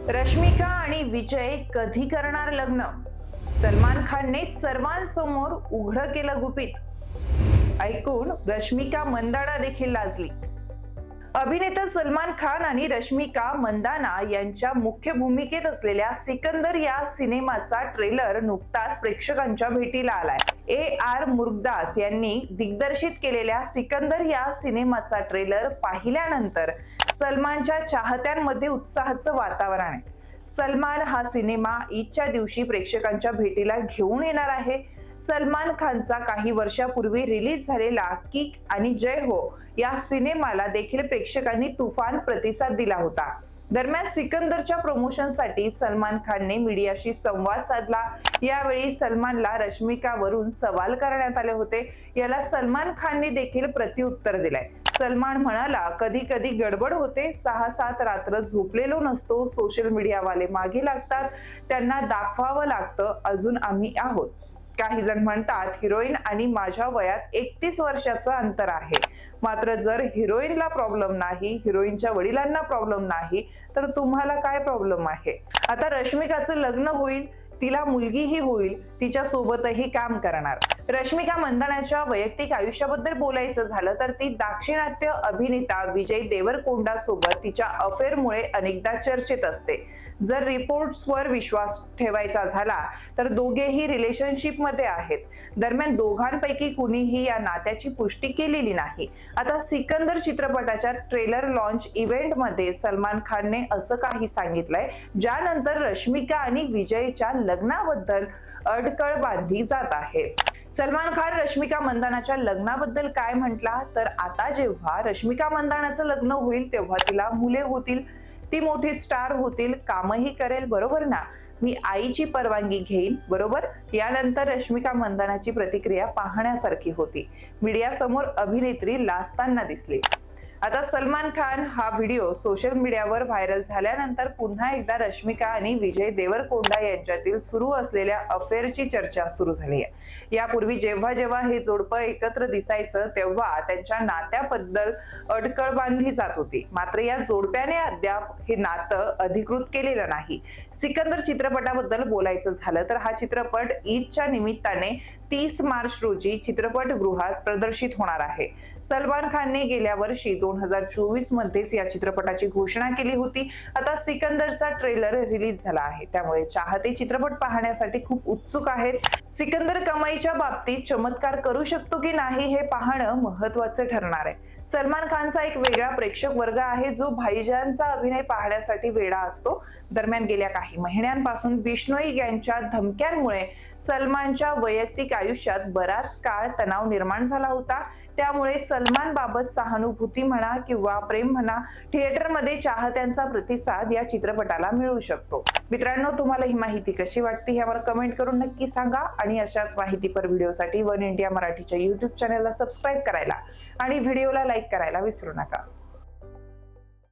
रश्मिका आणि विजय कधी करणार लग्न? सलमान खानने सर्वांसमोर उघड केलं गुपित. ऐकून रश्मिका मंदाना देखील लाजली. अभिनेता सलमान खान आणि रश्मिका मंदाना यांच्या मुख्य भूमिकेत असलेल्या सिकंदर या सिनेमाचा ट्रेलर नुकताच प्रेक्षकांच्या भेटीला आलाय. AR मुरुगदास यांनी दिग्दर्शित केलेल्या सिकंदर या सिनेमाचा ट्रेलर पाहिल्यानंतर सलमानच्या चाहत्यांमध्ये उत्साहाचं वातावरण आहे. सलमान हा सिनेमा ईदच्या दिवशी प्रेक्षकांच्या भेटीला घेऊन येणार आहे. सलमान खानचा काही वर्षापूर्वी रिलीज झालेला किक आणि जय हो या सिनेमाला देखील प्रेक्षकांनी तुफान प्रतिसाद दिला होता. दरम्यान सिकंदरच्या प्रमोशनसाठी सलमान खानने मीडियाशी संवाद साधला. यावेळी सलमानला रश्मिकावरून सवाल करण्यात आले होते. याला सलमान खानने देखील प्रत्युत्तर दिलंय. सलमान म्हणाला, कधी कधी गडबड होते, 6-7 रात्र झोपलेलो नसतो. सोशल मीडियावाले मागे लागतात, त्यांना दाखवावं लागतं अजून आम्ही आहोत. काही जण म्हणतात हिरोईन आणि माझ्या वयात 31 वर्षाचं अंतर आहे. मात्र जर हिरोईनला प्रॉब्लेम नाही, हिरोईनच्या वडिलांना प्रॉब्लेम नाही, तर तुम्हाला काय प्रॉब्लेम आहे? आता रश्मिकाचं लग्न होईल, तिला मुलगीही होईल, तिच्या सोबतही काम करणार. रश्मिका मंदानाच्या वैयक्तिक आयुष्याबद्दल बोलायचं झालं तर ती दाक्षिणात्य अभिनेता विजय देवरकोंडा सोबत तिच्या अफेअरमुळे अनेकदा चर्चेत असते. जर रिपोर्ट्सवर विश्वास ठेवायचा झाला तर दोघेही रिलेशनशिप मध्ये आहेत. दरम्यान दोघांपैकी कुणीही या नात्याची पुष्टी केलेली नाही. आता सिकंदर चित्रपटाच्या ट्रेलर लॉन्च इव्हेंट मध्ये सलमान खानने असं काही सांगितलंय ज्यानंतर रश्मिका आणि विजयच्या लग्नाबद्दल अडकळ बांधली जात आहे. सलमान खान रश्मिका मंदानाच्या लग्नाबद्दल काय म्हटला तर आता जेव्हा रश्मिका मंदानाचं लग्न होईल तेव्हा तिला मुले होतील, ती मोठी स्टार होतील, कामही करेल, बरोबर ना? मी आईची परवानगी घेईन, बरोबर? यानंतर रश्मिका मंदानाची प्रतिक्रिया पाहण्यासारखी होती. मीडिया समोर अभिनेत्री लाजताना दिसली. आता सलमान खान हा व्हिडिओ सोशल मीडियावर व्हायरल झाल्यानंतर पुन्हा एकदा रश्मिका आणि विजय देवरकोंडा यांच्यातील सुरू असलेल्या अफेअरची चर्चा सुरू झाली आहे. यापूर्वी जेव्हा जेव्हा हे जोडपं एकत्र दिसायचं तेव्हा त्यांच्या नात्याबद्दल अडकळ बांधली जात होती. मात्र या जोडप्याने अद्याप हे नातं अधिकृत केलेलं नाही. सिकंदर चित्रपटाबद्दल बोलायचं झालं तर हा चित्रपट ईदच्या निमित्ताने 30 मार्च रोजी चित्रपटगृहात प्रदर्शित होणार आहे. सलमान खानने गेल्या वर्षी 2024 मध्येच या चित्रपटाची घोषणा केली होती. आता सिकंदरचा ट्रेलर रिलीज झाला आहे, त्यामुळे चाहते चित्रपट पाहण्यासाठी खूप उत्सुक आहेत. सिकंदर कमाईच्या बाबतीत चमत्कार करू शकतो की नाही हे पाहणं महत्त्वाचं ठरणार आहे. सलमान खानचा एक वेगळा प्रेक्षक वर्ग आहे जो भाईजानचा अभिनय पाहण्यासाठी वेडा असतो. दरम्यान गेल्या काही महिन्यांपासून बिश्नोई यांच्या धमक्यांमुळे सलमानच्या वैयक्तिक आयुष्यात बराच काळ तणाव निर्माण झाला होता. त्यामुळे सलमान बाबत सहानुभूती म्हणा किंवा प्रेम म्हणा, थिएटरमध्ये चाहत्यांचा प्रतिसाद या चित्रपटाला मिळू शकतो. मित्रांनो, तुम्हाला ही माहिती कशी वाटते हे आम्हाला कमेंट करून नक्की सांगा. आणि अशाच माहितीपर व्हिडिओसाठी वन इंडिया मराठीच्या YouTube चॅनलला सबस्क्राईब करायला आणि व्हिडिओला लाईक करायला विसरू नका.